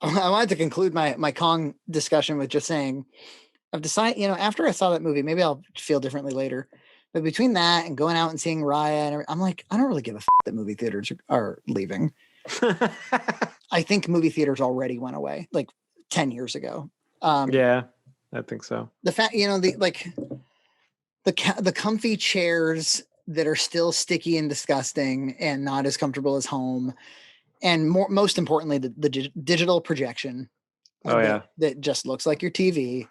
I wanted to conclude my Kong discussion with just saying, I've decided, after I saw that movie, maybe I'll feel differently later. But between that and going out and seeing Raya, and I'm like, I don't really give a that movie theaters are leaving. I think movie theaters already went away like 10 years ago. Yeah, I think so. The fact, the comfy chairs that are still sticky and disgusting and not as comfortable as home, and most importantly, the digital projection. Oh yeah, that just looks like your TV.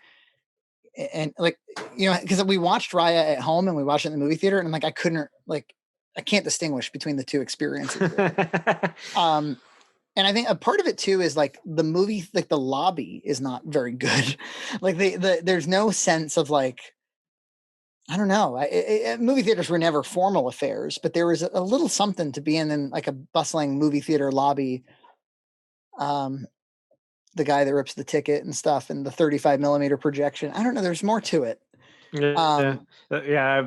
And like, because we watched Raya at home and we watched it in the movie theater, and I'm like, I can't distinguish between the two experiences. And I think a part of it too is like the movie, like the lobby is not very good. Like there's no sense of like, I don't know. Movie theaters were never formal affairs, but there was a little something to be in like a bustling movie theater lobby. The guy that rips the ticket and stuff, and the 35 millimeter projection. I don't know. There's more to it. Yeah.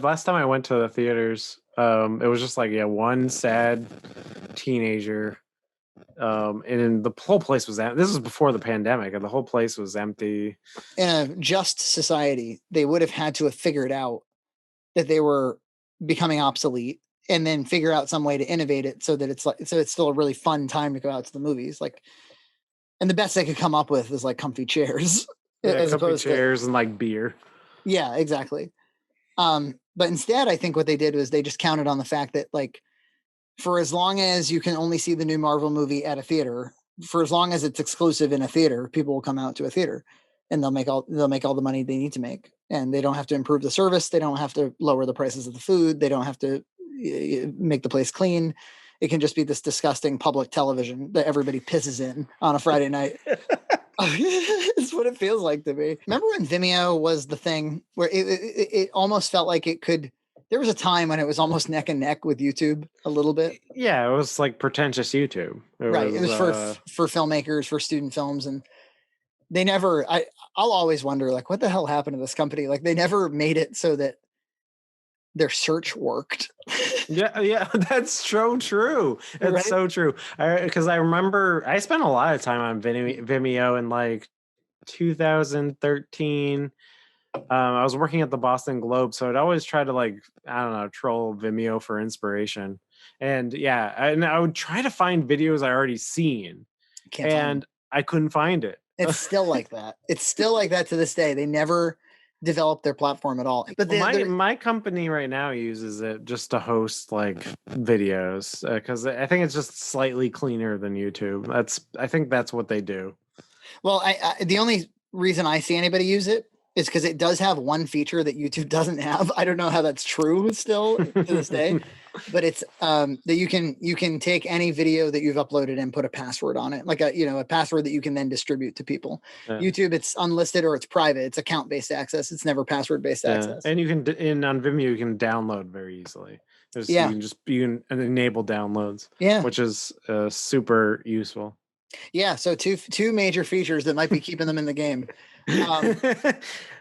Last time I went to the theaters, it was just like one sad teenager, and the whole place was empty. This was before the pandemic, and the whole place was empty. In a just society, they would have had to have figured out that they were becoming obsolete, and then figure out some way to innovate it so that it's still a really fun time to go out to the movies. Like, and the best they could come up with is like comfy chairs, as opposed chairs and like beer. Yeah, exactly. But instead, I think what they did was they just counted on the fact that like, for as long as you can only see the new Marvel movie at a theater, for as long as it's exclusive in a theater, people will come out to a theater, and they'll make all the money they need to make, and they don't have to improve the service, they don't have to lower the prices of the food, they don't have to make the place clean. It can just be this disgusting public television that everybody pisses in on a Friday night. It's what it feels like to me. Remember when Vimeo was the thing where it almost felt like it could. There was a time when it was almost neck and neck with YouTube a little bit. Yeah, it was like pretentious YouTube. It was for filmmakers, for student films, and they never. I'll always wonder, like, what the hell happened to this company? Like, they never made it so that their search worked. Yeah, that's so true. That's right? So true. Because I remember I spent a lot of time on Vimeo in like 2013. I was working at the Boston Globe, so I'd always try to like, I don't know, troll Vimeo for inspiration. And and I would try to find videos I already seen, and I couldn't find it. It's still like that. It's still like that to this day. They never develop their platform at all. But my company right now uses it just to host like videos because I think it's just slightly cleaner than YouTube. I think that's what they do. Well, the only reason I see anybody use it is because it does have one feature that YouTube doesn't have. I don't know how that's true still to this day, but it's that you can take any video that you've uploaded and put a password on it, like a password that you can then distribute to people. Yeah. YouTube, it's unlisted or it's private. It's account-based access. It's never password-based access. And you can on Vimeo you can download very easily. You can enable downloads. Yeah, which is super useful. Yeah, so two major features that might be keeping them in the game.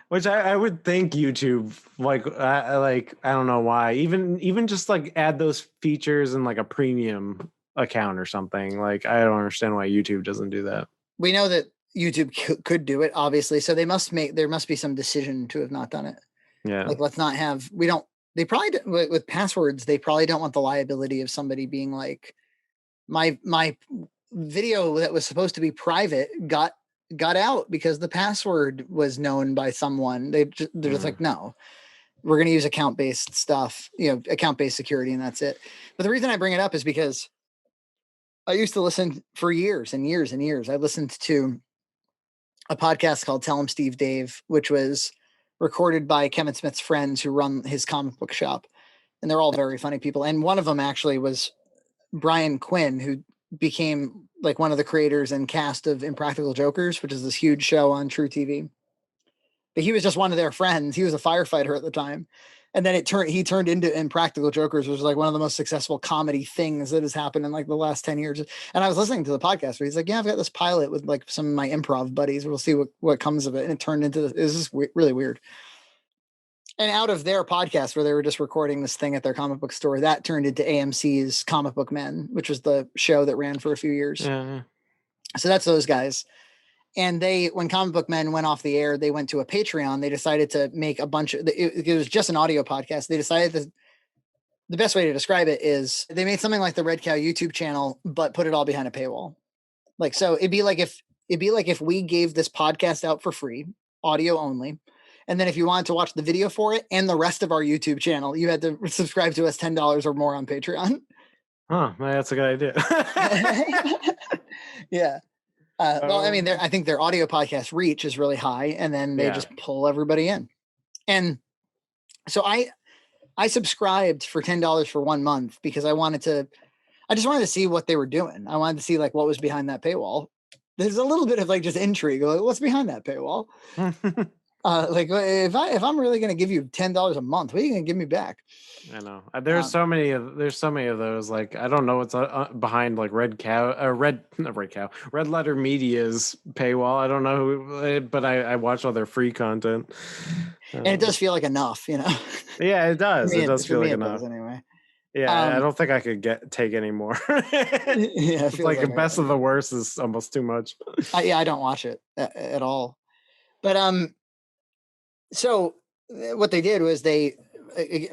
Which I would think YouTube like I don't know why even just like add those features in like a premium account or something. Like I don't understand why YouTube doesn't do that. We know that YouTube could do it, obviously, so there must be some decision to have not done it. Yeah, like let's not have they probably with passwords they probably don't want the liability of somebody being like my video that was supposed to be private got out because the password was known by someone. They're just like, no, we're going to use account-based stuff, account-based security, and that's it. But the reason I bring it up is because I used to listen for years and years and years. I listened to a podcast called Tell 'em Steve Dave, which was recorded by Kevin Smith's friends who run his comic book shop. And they're all very funny people. And one of them actually was Brian Quinn, who became like one of the creators and cast of Impractical Jokers, which is this huge show on True TV. But he was just one of their friends. He was a firefighter at the time. And then he turned into Impractical Jokers, which was like one of the most successful comedy things that has happened in like the last 10 years. And I was listening to the podcast where he's like, yeah, I've got this pilot with like some of my improv buddies. We'll see what comes of it. And it turned into it was just really weird. And out of their podcast where they were just recording this thing at their comic book store, that turned into AMC's Comic Book Men, which was the show that ran for a few years. Yeah. So that's those guys. And when Comic Book Men went off the air, they went to a Patreon. They decided to make a bunch of it was just an audio podcast. They decided that the best way to describe it is they made something like the Red Cow YouTube channel, but put it all behind a paywall. Like, so it'd be like if we gave this podcast out for free, audio only. And then if you wanted to watch the video for it and the rest of our YouTube channel, you had to subscribe to us $10 or more on Patreon. Huh, that's a good idea. Yeah. Well, I mean, I think their audio podcast reach is really high, and then they just pull everybody in. And so I subscribed for $10 for 1 month because I just wanted to see what they were doing. I wanted to see like what was behind that paywall. There's a little bit of like just intrigue. Like, what's behind that paywall? Like if I'm really going to give you $10 a month, what are you going to give me back? I know there's so many of those. Like, I don't know what's behind like Red Letter Media's paywall. I don't know who, but I watch all their free content, and it does feel like enough, you know. Yeah, it does. It does feel like enough anyway. Yeah, I don't think I could take any more. Yeah, it's like the best of the worst is almost too much. I don't watch it at all. But so what they did was they,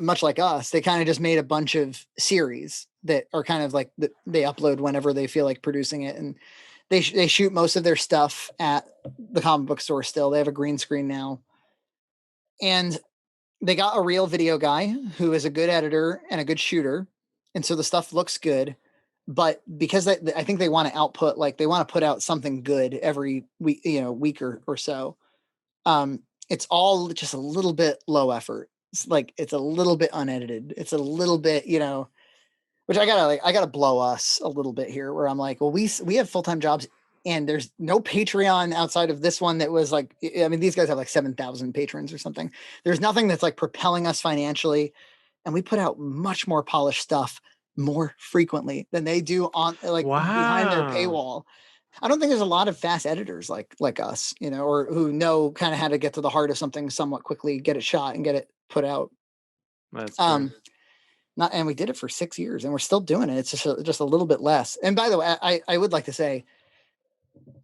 much like us, they kind of just made a bunch of series that are kind of like they upload whenever they feel like producing it, and they shoot most of their stuff at the comic book store. Still, they have a green screen now, and they got a real video guy who is a good editor and a good shooter, and so the stuff looks good. But because I think they want to output, like they want to put out something good every week, week or so. It's all just a little bit low effort. It's a little bit unedited. It's a little bit, which I gotta blow us a little bit here, where I'm like, well, we have full-time jobs and there's no Patreon outside of this one that was like, I mean, these guys have like 7,000 patrons or something. There's nothing that's like propelling us financially. And we put out much more polished stuff more frequently than they do on behind their paywall. I don't think there's a lot of fast editors like us, or who know kind of how to get to the heart of something somewhat quickly, get it shot and get it put out. That's and we did it for 6 years and we're still doing it. It's just a little bit less. And by the way, I would like to say,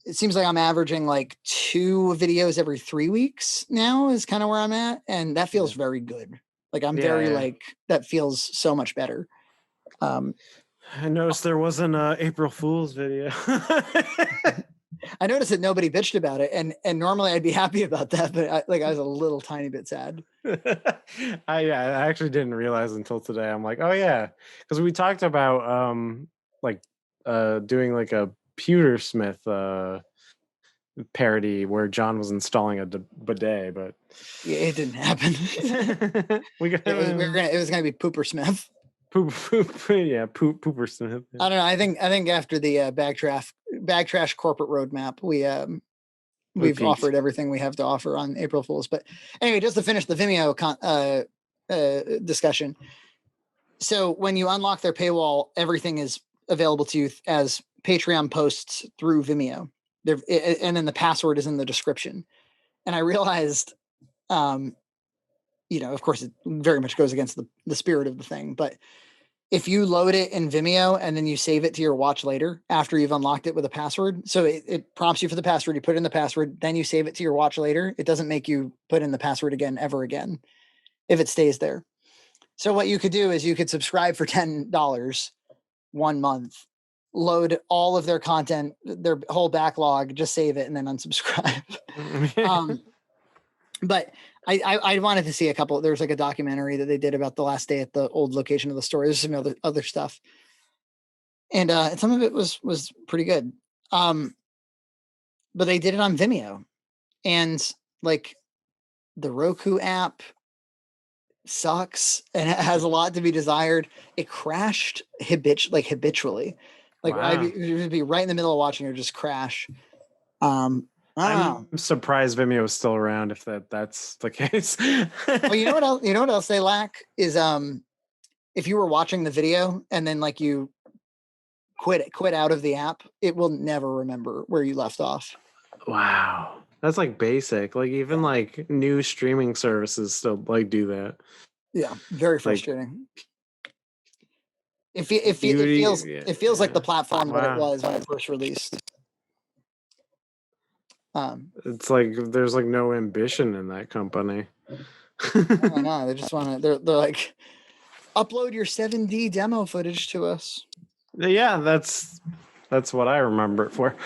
it seems like I'm averaging like 2 videos every 3 weeks now is kind of where I'm at. And that feels very good. Like I'm that feels so much better. I noticed there wasn't an April Fool's video. I noticed that nobody bitched about it, and normally I'd be happy about that, but I was a little tiny bit sad. I actually didn't realize until today. I'm like, oh yeah, because we talked about doing like a Pewtersmith parody where John was installing a bidet, but yeah, it didn't happen. It was going to be Poopersmith. Poopersmith. I don't know. I think after the bag trash corporate roadmap, we've offered everything we have to offer on April Fools. But anyway, just to finish the Vimeo discussion. So when you unlock their paywall, everything is available to you as Patreon posts through Vimeo. And then the password is in the description. And I realized, of course, it very much goes against the spirit of the thing. But if you load it in Vimeo and then you save it to your watch later after you've unlocked it with a password, so it prompts you for the password, you put in the password, then you save it to your watch later. It doesn't make you put in the password again, ever again, if it stays there. So what you could do is you could subscribe for $10 1 month, load all of their content, their whole backlog, just save it and then unsubscribe. But I wanted to see a couple. There's like a documentary that they did about the last day at the old location of the store. There's some other stuff, and some of it was pretty good. But they did it on Vimeo, and like the Roku app sucks and it has a lot to be desired. It crashed habitually. Like wow. I'd be right in the middle of watching it just crash. I'm surprised Vimeo is still around if that's the case. Well, you know what else they lack is if you were watching the video and then like you quit out of the app, it will never remember where you left off. Wow. That's like basic. Like even like new streaming services still like do that. Yeah, very frustrating. It feels like the platform that it was when it first released. It's like there's like no ambition in that company. I know. They just want to. They're like, upload your 7D demo footage to us. Yeah, that's what I remember it for.